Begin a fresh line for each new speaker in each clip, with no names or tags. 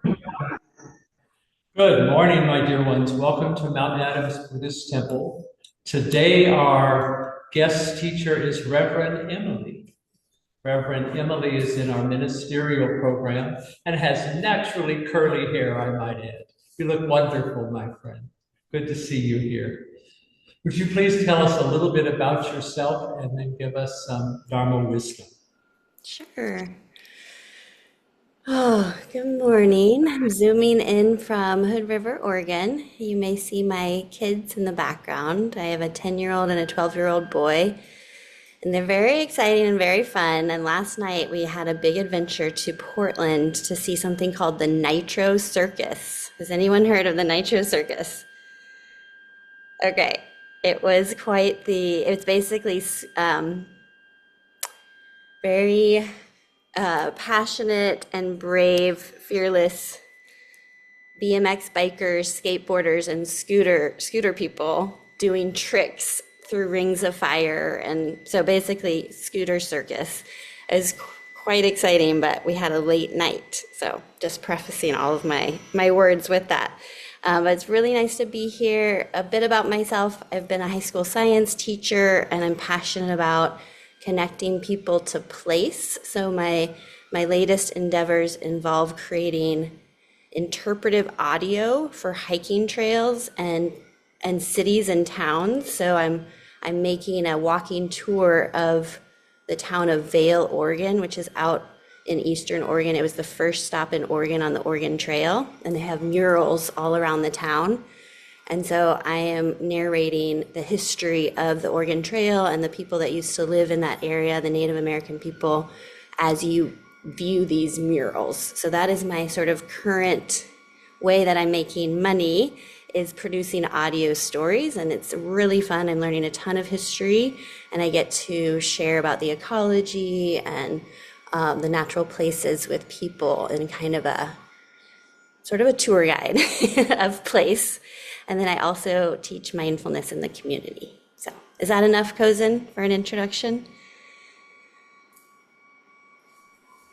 Good morning, my dear ones. Welcome to Mount Adams Buddhist Temple. Today, our guest teacher is Reverend Emily. Reverend Emily is in our ministerial program and has naturally curly hair, I might add. You look wonderful, my friend. Good to see you here. Would you please tell us a little bit about yourself and then give us some Dharma wisdom?
Sure. Oh, good morning. I'm zooming in from Hood River, Oregon. You may see my kids in the background. I have a 10-year-old and a 12-year-old boy, and they're very exciting and very fun. And last night we had a big adventure to Portland to see something called the Nitro Circus. Has anyone heard of the Nitro Circus? Okay. It's basically very passionate and brave, fearless BMX bikers, skateboarders, and scooter people doing tricks through rings of fire. And so basically, scooter circus is quite exciting, but we had a late night. So just prefacing all of my words with that. But it's really nice to be here. A bit about myself. I've been a high school science teacher, and I'm passionate about connecting people to place. So my latest endeavors involve creating interpretive audio for hiking trails and cities and towns. So I'm making a walking tour of the town of Vail, Oregon, which is out in eastern Oregon. It was the first stop in Oregon on the Oregon Trail, and they have murals all around the town. And so I am narrating the history of the Oregon Trail and the people that used to live in that area, the Native American people, as you view these murals. So that is my sort of current way that I'm making money, is producing audio stories, and it's really fun. I'm learning a ton of history, and I get to share about the ecology and the natural places with people in kind of a sort of a tour guide of place. And then I also teach mindfulness in the community. So is that enough, Kozen, for an introduction?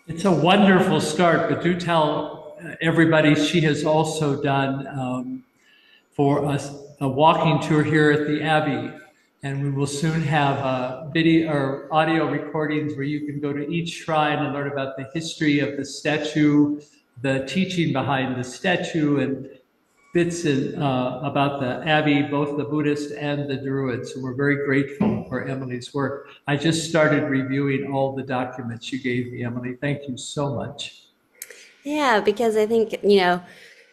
It's a wonderful start, but do tell everybody she has also done for us a walking tour here at the Abbey. And we will soon have video or audio recordings where you can go to each shrine and learn about the history of the statue, the teaching behind the statue, and bits about the Abbey, both the Buddhist and the Druid. So we're very grateful for Emily's work. I just started reviewing all the documents you gave me, Emily. Thank you so much.
Yeah, because I think,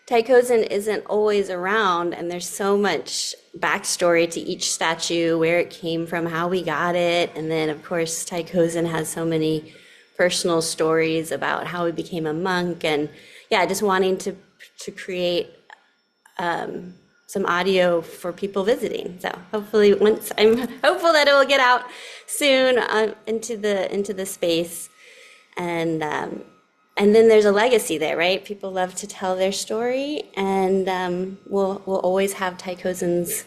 Taikozen isn't always around, and there's so much backstory to each statue, where it came from, how we got it. And then, of course, Taikozen has so many personal stories about how he became a monk. And yeah, just wanting to create some audio for people visiting. So hopefully, once I'm hopeful that it will get out soon into the space, and and then there's a legacy there, right? People love to tell their story, and we'll always have Taikozen's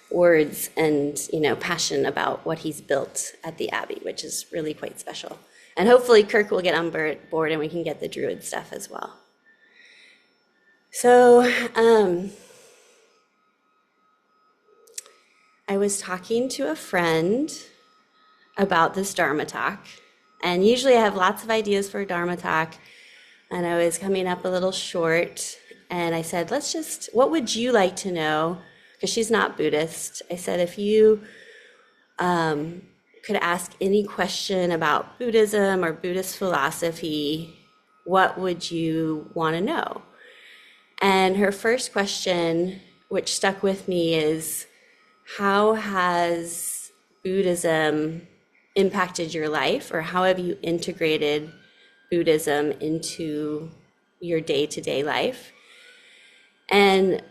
words and passion about what he's built at the Abbey, which is really quite special. And hopefully Kirk will get on board and we can get the Druid stuff as well. So I was talking to a friend about this Dharma talk, and usually I have lots of ideas for a Dharma talk, and I was coming up a little short, and I said, what would you like to know? Because she's not Buddhist. I said, if you could ask any question about Buddhism or Buddhist philosophy, what would you want to know? And her first question, which stuck with me, is, how has Buddhism impacted your life, or how have you integrated Buddhism into your day-to-day life? And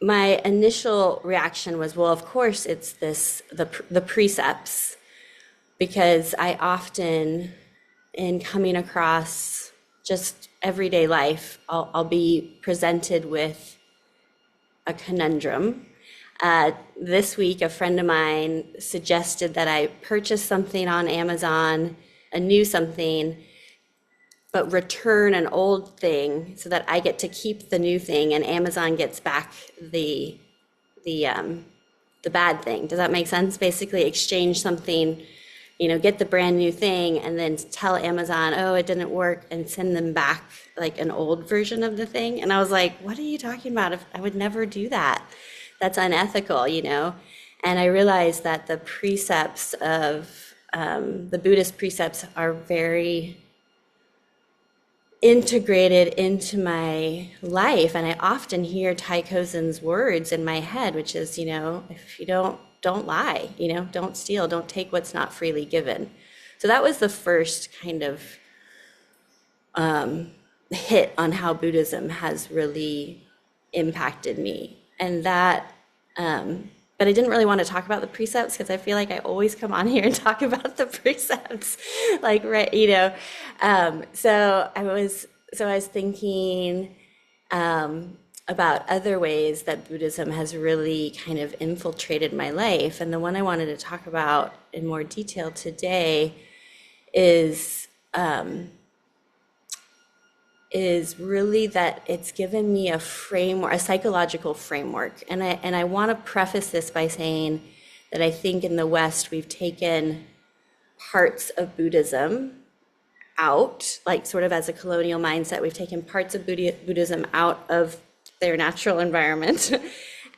my initial reaction was, well, of course it's the precepts, because I often, in coming across just everyday life, I'll be presented with a conundrum. This week, a friend of mine suggested that I purchase something on Amazon, a new something, but return an old thing so that I get to keep the new thing and Amazon gets back the the bad thing. Does that make sense? Basically exchange something, get the brand new thing and then tell Amazon, oh, it didn't work, and send them back like an old version of the thing. And I was like, what are you talking about? I would never do that. That's unethical. And I realized that the precepts of the Buddhist precepts are very integrated into my life. And I often hear Tai Kozen's words in my head, which is, if you don't lie, don't steal, don't take what's not freely given. So that was the first kind of hit on how Buddhism has really impacted me. And that, but I didn't really want to talk about the precepts because I feel like I always come on here and talk about the precepts, like, right, so I was thinking about other ways that Buddhism has really kind of infiltrated my life. And the one I wanted to talk about in more detail today is really that it's given me a framework, a psychological framework. And I want to preface this by saying that I think in the West we've taken parts of Buddhism out, like sort of as a colonial mindset, we've taken parts of Buddhism out of their natural environment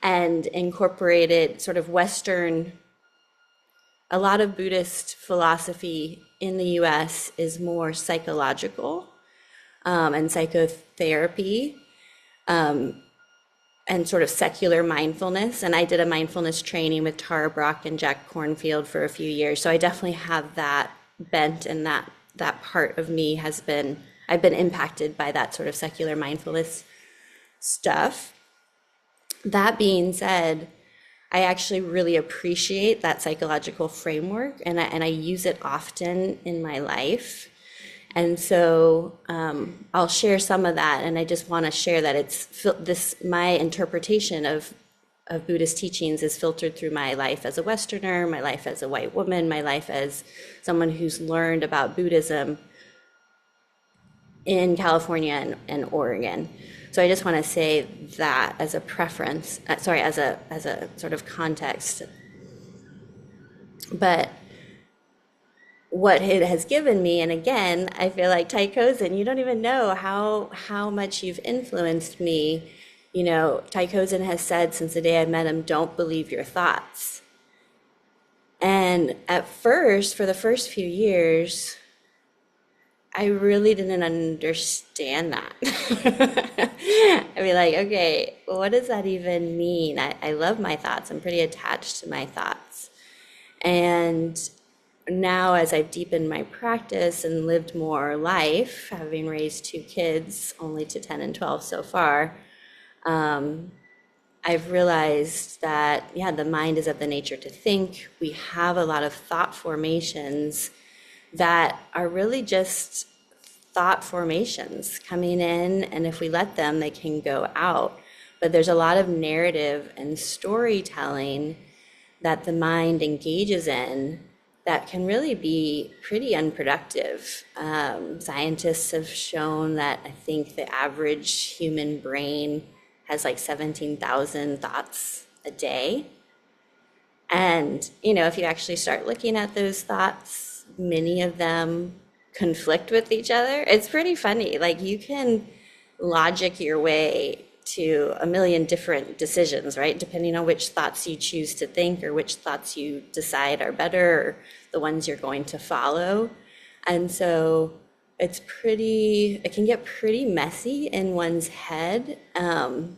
and incorporated sort of Western. A lot of Buddhist philosophy in the US is more psychological and psychotherapy and sort of secular mindfulness. And I did a mindfulness training with Tara Brach and Jack Kornfield for a few years. So I definitely have that bent, and that part of me I've been impacted by that sort of secular mindfulness stuff. That being said, I actually really appreciate that psychological framework, and I use it often in my life. And so I'll share some of that, and I just want to share that my interpretation of Buddhist teachings is filtered through my life as a Westerner, my life as a white woman, my life as someone who's learned about Buddhism in California and Oregon. So I just want to say that as a preference, as a sort of context. But what it has given me, and again, I feel like Tai Kozen, you don't even know how much you've influenced me. Tai Kozen has said since the day I met him, don't believe your thoughts. And at first, for the first few years, I really didn't understand that. I'd be like, okay, well, what does that even mean? I love my thoughts. I'm pretty attached to my thoughts. And now, as I've deepened my practice and lived more life, having raised 2 kids, only to 10 and 12 so far, I've realized that, the mind is of the nature to think. We have a lot of thought formations that are really just thought formations coming in, and if we let them, they can go out. But there's a lot of narrative and storytelling that the mind engages in that can really be pretty unproductive. Scientists have shown that I think the average human brain has like 17,000 thoughts a day. And, if you actually start looking at those thoughts, many of them conflict with each other. It's pretty funny. Like, you can logic your way to a million different decisions, right? Depending on which thoughts you choose to think or which thoughts you decide are better or the ones you're going to follow. And so it can get pretty messy in one's head, and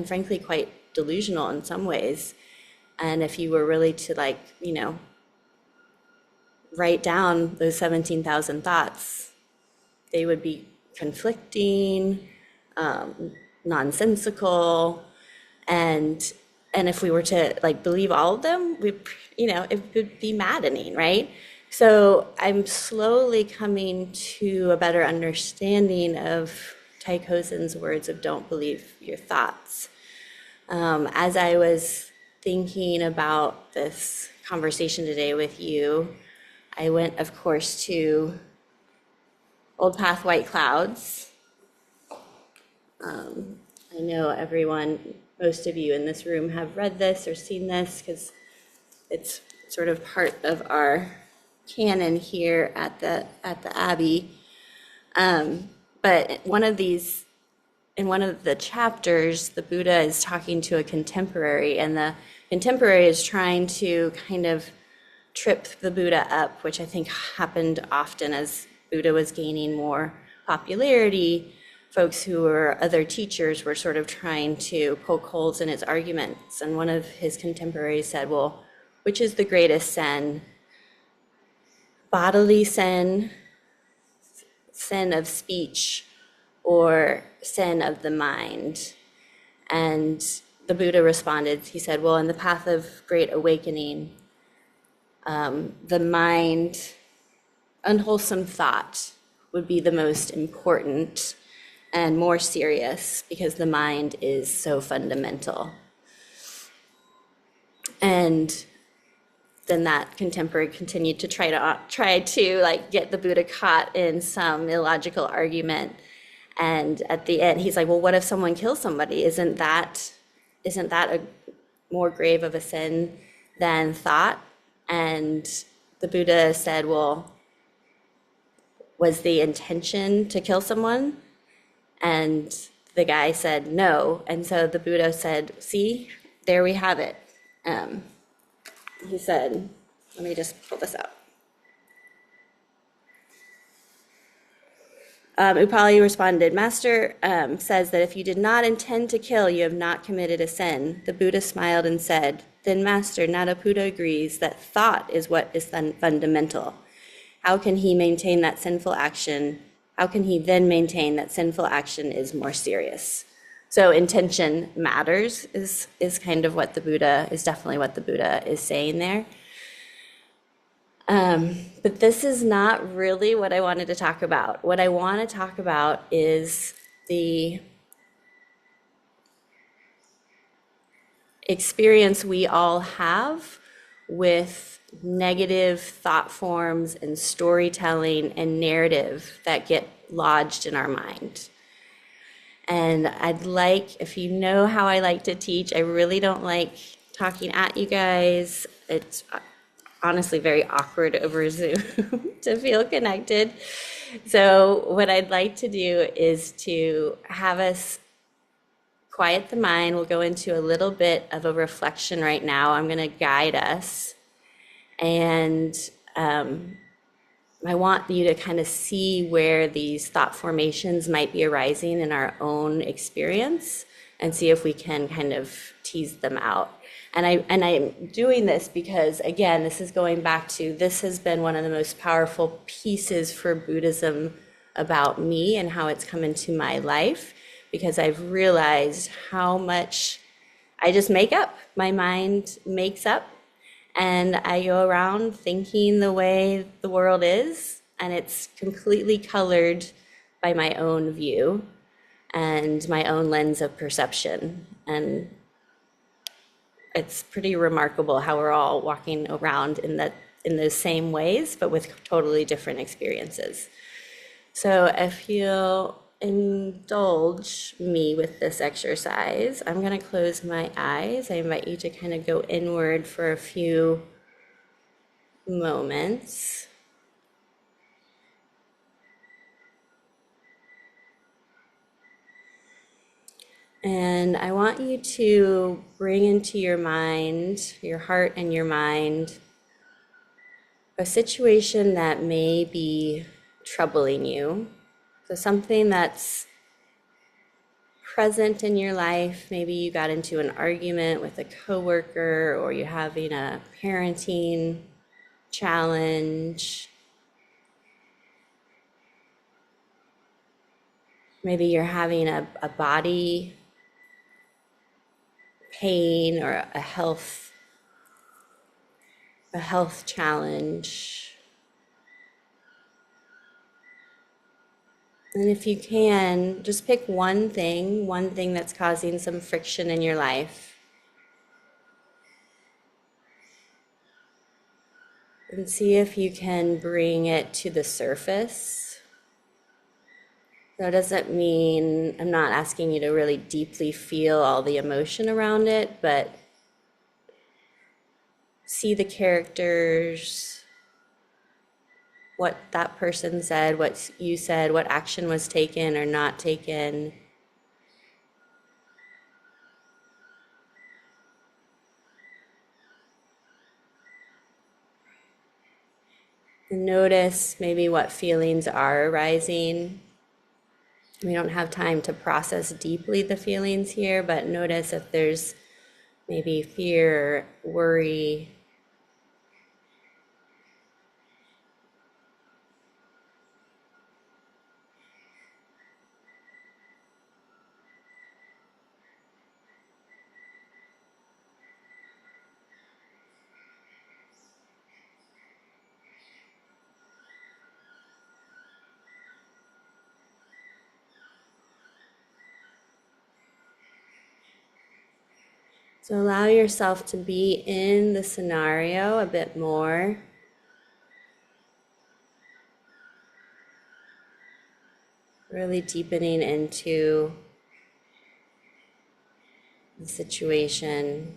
frankly quite delusional in some ways. And if you were really to write down those 17,000 thoughts, they would be conflicting, nonsensical, and if we were to believe all of them, it would be maddening, right? So I'm slowly coming to a better understanding of Tai Kozen's words of don't believe your thoughts. As I was thinking about this conversation today with you, I went, of course, to Old Path, White Clouds. I know most of you in this room have read this or seen this because it's sort of part of our canon here at the Abbey. But in one of the chapters, the Buddha is talking to a contemporary, and the contemporary is trying to kind of trip the Buddha up, which I think happened often as Buddha was gaining more popularity. Folks who were other teachers were sort of trying to poke holes in his arguments. And one of his contemporaries said, well, which is the greatest sin? Bodily sin, sin of speech, or sin of the mind? And the Buddha responded, he said, well, in the path of great awakening, the mind, unwholesome thought would be the most important and more serious because the mind is so fundamental. And then that contemporary continued to try to like get the Buddha caught in some illogical argument. And at the end, he's like, well, what if someone kills somebody? Isn't that a more grave of a sin than thought? And the Buddha said, well, was the intention to kill someone? And the guy said no. And so the Buddha said, see, there we have it. He said, let me just pull this out. Upali responded, Master says that if you did not intend to kill, you have not committed a sin. The Buddha smiled and said, then Master Nadaputa agrees that thought is what is fundamental. How can he then maintain that sinful action is more serious? So intention matters is kind of what definitely what the Buddha is saying there. But this is not really what I wanted to talk about. What I want to talk about is the experience we all have with negative thought forms and storytelling and narrative that get lodged in our mind. And if you know how I like to teach, I really don't like talking at you guys. It's honestly very awkward over Zoom to feel connected. So what I'd like to do is to have us quiet the mind. We'll go into a little bit of a reflection right now. I'm going to guide us. And I want you to kind of see where these thought formations might be arising in our own experience and see if we can kind of tease them out. And I'm doing this because, again, this has been one of the most powerful pieces for Buddhism about me and how it's come into my life, because I've realized how much I just make up. My mind makes up. And I go around thinking the way the world is, and it's completely colored by my own view and my own lens of perception. And it's pretty remarkable how we're all walking around in those same ways, but with totally different experiences. So if you'll indulge me with this exercise, I'm going to close my eyes. I invite you to kind of go inward for a few moments. And I want you to bring into your mind, your heart and your mind, a situation that may be troubling you. So something that's present in your life. Maybe you got into an argument with a coworker, or you're having a parenting challenge. Maybe you're having a body pain or a health challenge. And if you can, just pick one thing that's causing some friction in your life. And see if you can bring it to the surface. So it doesn't mean, I'm not asking you to really deeply feel all the emotion around it, but see the characters, what that person said, what you said, what action was taken or not taken. And notice maybe what feelings are arising. We don't have time to process deeply the feelings here, but notice if there's maybe fear, worry. So allow yourself to be in the scenario a bit more. Really deepening into the situation.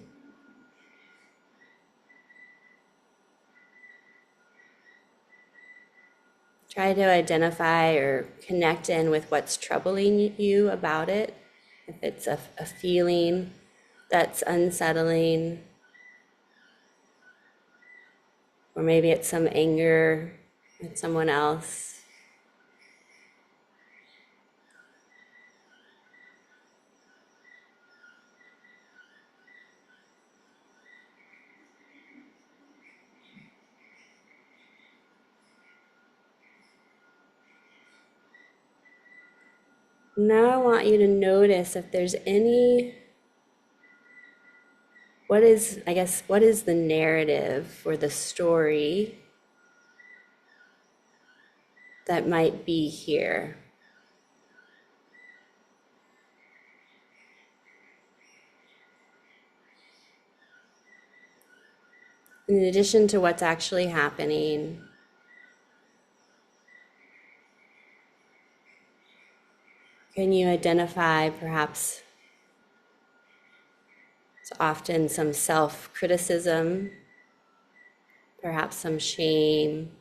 Try to identify or connect in with what's troubling you about it. If it's a feeling that's unsettling, or maybe it's some anger at someone else. Now I want you to notice if there's any, what is the narrative or the story that might be here? In addition to what's actually happening, can you identify perhaps it's often some self-criticism, perhaps some shame,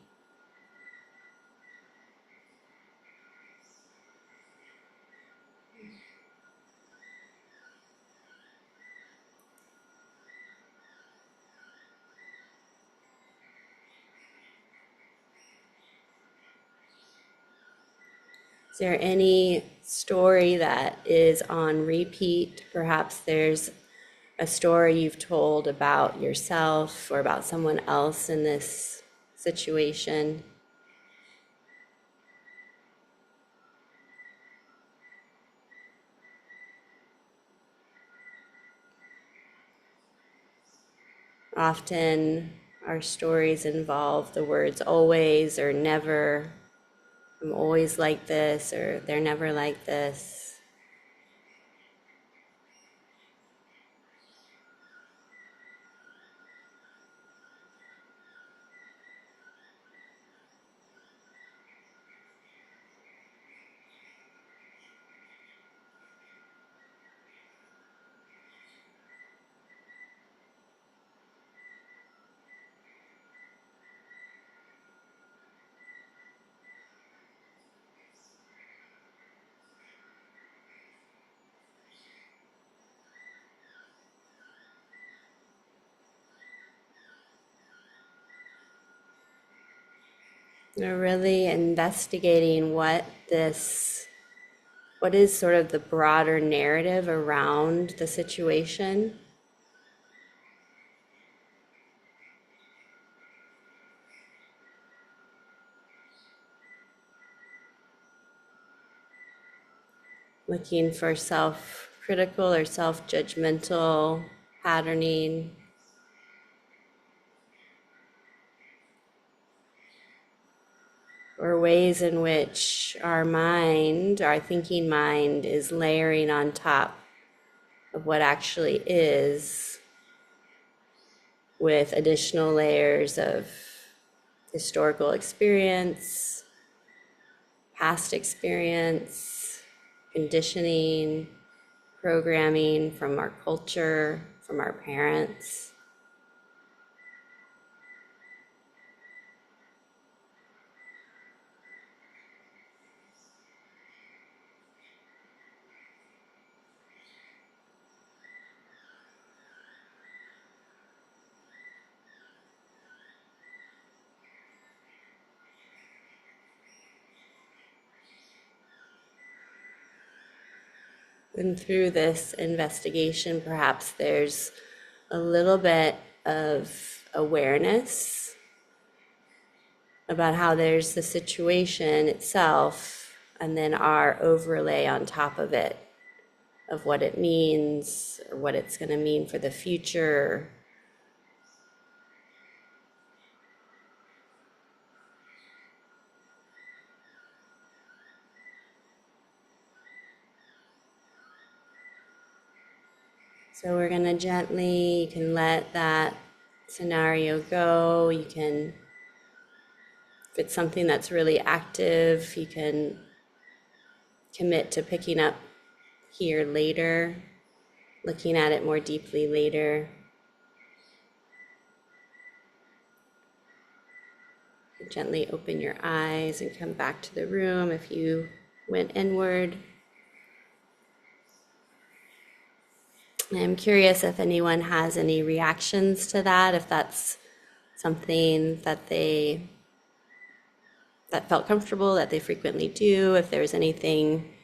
is there any story that is on repeat? Perhaps there's a story you've told about yourself or about someone else in this situation. Often our stories involve the words always or never. I'm always like this, or they're never like this. They're really investigating what is sort of the broader narrative around the situation. Looking for self-critical or self-judgmental patterning. Or ways in which our mind, our thinking mind, is layering on top of what actually is with additional layers of historical experience, past experience, conditioning, programming from our culture, from our parents. And through this investigation, perhaps there's a little bit of awareness about how there's the situation itself, and then our overlay on top of it of what it means or what it's going to mean for the future. So we're going to gently, you can let that scenario go. You can, if it's something that's really active, you can commit to picking up here later, looking at it more deeply later. Gently open your eyes and come back to the room if you went inward. I'm curious if anyone has any reactions to that, if that's something that that felt comfortable, that they frequently do, if there was anything,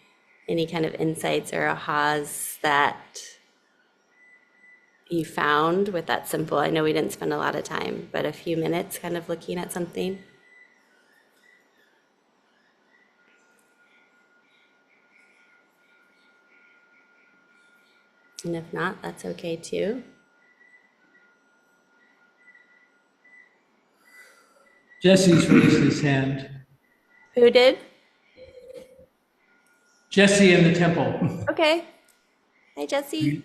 any kind of insights or ahas that you found with that simple. I know we didn't spend a lot of time, but a few minutes kind of looking at something. And if not, that's okay too.
Jesse's raised his hand.
Who did?
Jesse in the temple.
Okay. Hi, Jesse.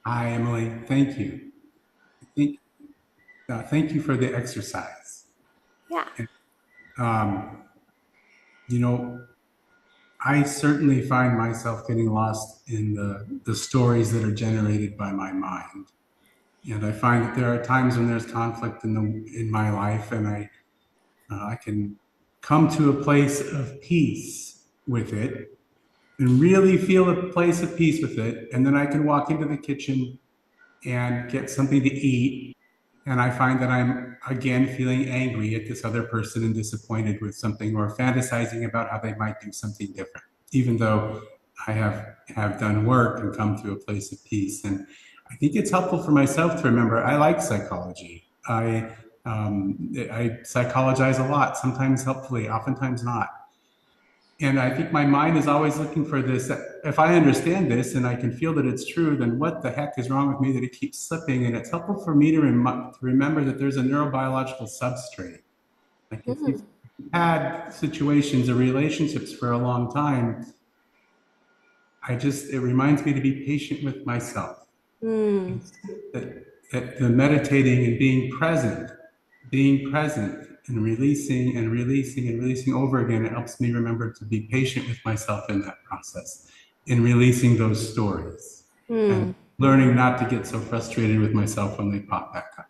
Hi, Emily. Thank you. Thank, thank you for the exercise.
Yeah.
Um, you know, I certainly find myself getting lost in the stories that are generated by my mind. And I find that there are times when there's conflict in my life, and I can come to a place of peace with it and really feel a place of peace with it. And then I can walk into the kitchen and get something to eat. And I find that I'm again feeling angry at this other person and disappointed with something, or fantasizing about how they might do something different, even though I have done work and come to a place of peace. And I think it's helpful for myself to remember I like psychology. I psychologize a lot, sometimes helpfully, oftentimes not. And I think my mind is always looking for this. If I understand this and I can feel that it's true, then what the heck is wrong with me that it keeps slipping? And it's helpful for me to remember that there's a neurobiological substrate. Like if you've had situations or relationships for a long time, it reminds me to be patient with myself.
Mm.
That the meditating and being present and releasing and releasing and releasing over again, it helps me remember to be patient with myself in that process, in releasing those stories and learning not to get so frustrated with myself when they pop back up.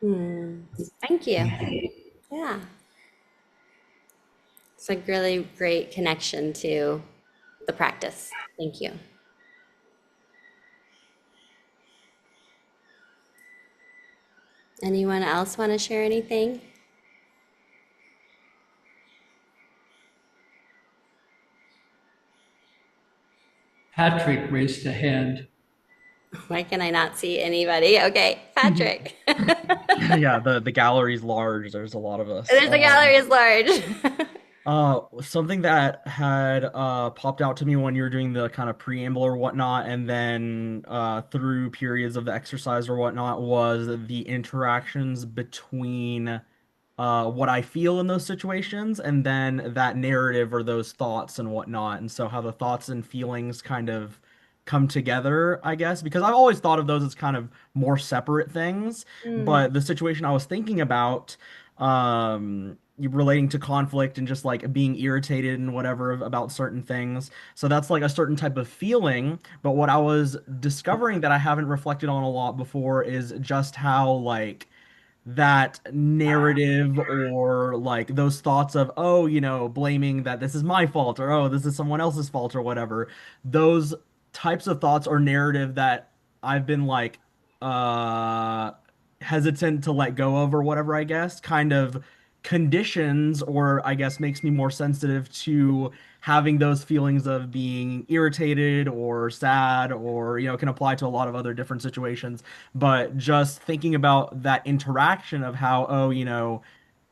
Thank you. Yeah. It's a really great connection to the practice. Thank you. Anyone else want to share anything?
Patrick raised a hand.
Why can I not see anybody? Okay, Patrick.
Yeah, the gallery's large. There's a lot of us.
There's the gallery is large.
Something that had popped out to me when you were doing the kind of preamble or whatnot, and then through periods of the exercise or whatnot, was the interactions between what I feel in those situations and then that narrative or those thoughts and whatnot. And so how the thoughts and feelings kind of come together, I guess, because I've always thought of those as kind of more separate things. But the situation I was thinking about, relating to conflict and just like being irritated and whatever about certain things. So that's like a certain type of feeling. But what I was discovering that I haven't reflected on a lot before is just how like that narrative or like those thoughts of, oh, blaming that this is my fault or oh, this is someone else's fault or whatever. Those types of thoughts or narrative that I've been like uh hesitant to let go of or whatever, I guess, kind of conditions or I guess makes me more sensitive to having those feelings of being irritated or sad or can apply to a lot of other different situations. But just thinking about that interaction of how, oh,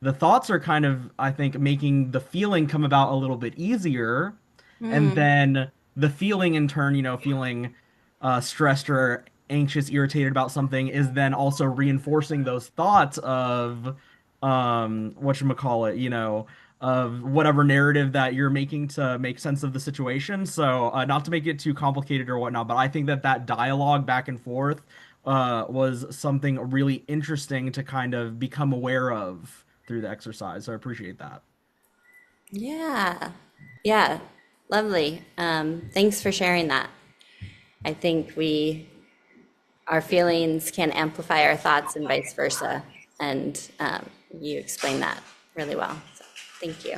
the thoughts are kind of, I think, making the feeling come about a little bit easier. And
Mm,
then the feeling in turn, feeling stressed or anxious, irritated about something is then also reinforcing those thoughts of whatchamacallit, of whatever narrative that you're making to make sense of the situation. So, not to make it too complicated or whatnot, but I think that that dialogue back and forth was something really interesting to kind of become aware of through the exercise. So I appreciate that.
yeah. Yeah. Lovely. Thanks for sharing that. I think our feelings can amplify our thoughts and vice versa. And you explained that really well. So thank you.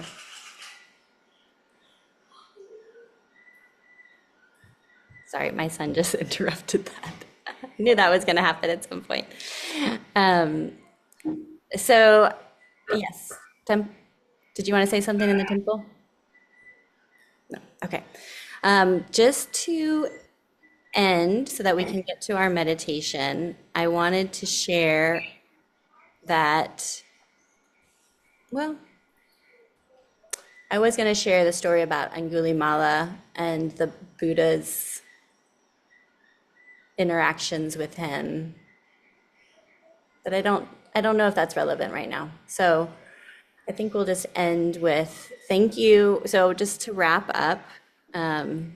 Sorry, my son just interrupted that. I knew that was going to happen at some point. Um, so, yes, did you want to say something in the temple? No. Okay. Just to end so that we can get to our meditation, I wanted to share that, well, I was going to share the story about Angulimala and the Buddha's interactions with him, but I don't know if that's relevant right now. So I think we'll just end with thank you. So just to wrap up, um,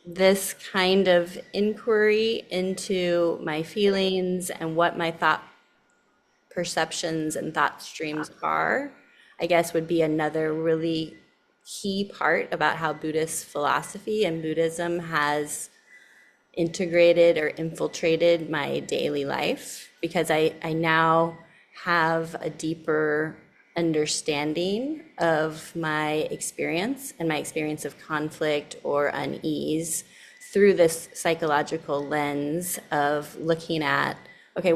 this kind of inquiry into my feelings and what my thought perceptions and thought streams are, I guess would be another really key part about how Buddhist philosophy and Buddhism has integrated or infiltrated my daily life, because I now have a deeper understanding of my experience and my experience of conflict or unease through this psychological lens of looking at, okay,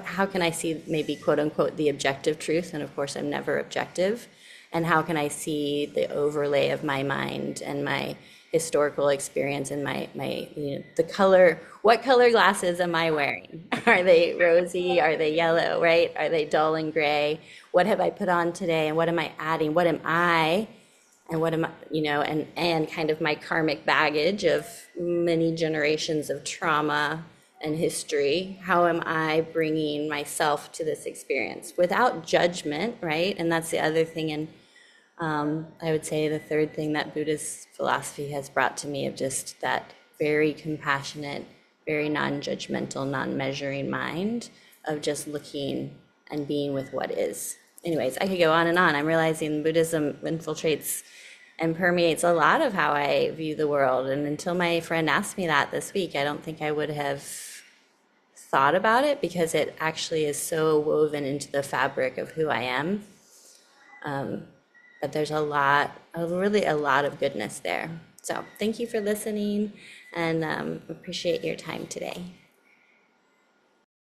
how can I see maybe quote unquote the objective truth? And of course, I'm never objective. And how can I see the overlay of my mind and my historical experience and the color, what color glasses am I wearing? Are they rosy? Are they yellow, right? Are they dull and gray? What have I put on today? And what am I adding? What am I? And what am I, and kind of my karmic baggage of many generations of trauma and history. How am I bringing myself to this experience without judgment, right? And that's the other thing. And I would say the third thing that Buddhist philosophy has brought to me, of just that very compassionate, very non-judgmental, non-measuring mind of just looking and being with what is. Anyways, I could go on and on. I'm realizing Buddhism infiltrates and permeates a lot of how I view the world. And until my friend asked me that this week, I don't think I would have thought about it, because it actually is so woven into the fabric of who I am. But there's really a lot of goodness there. So thank you for listening, and appreciate your time today.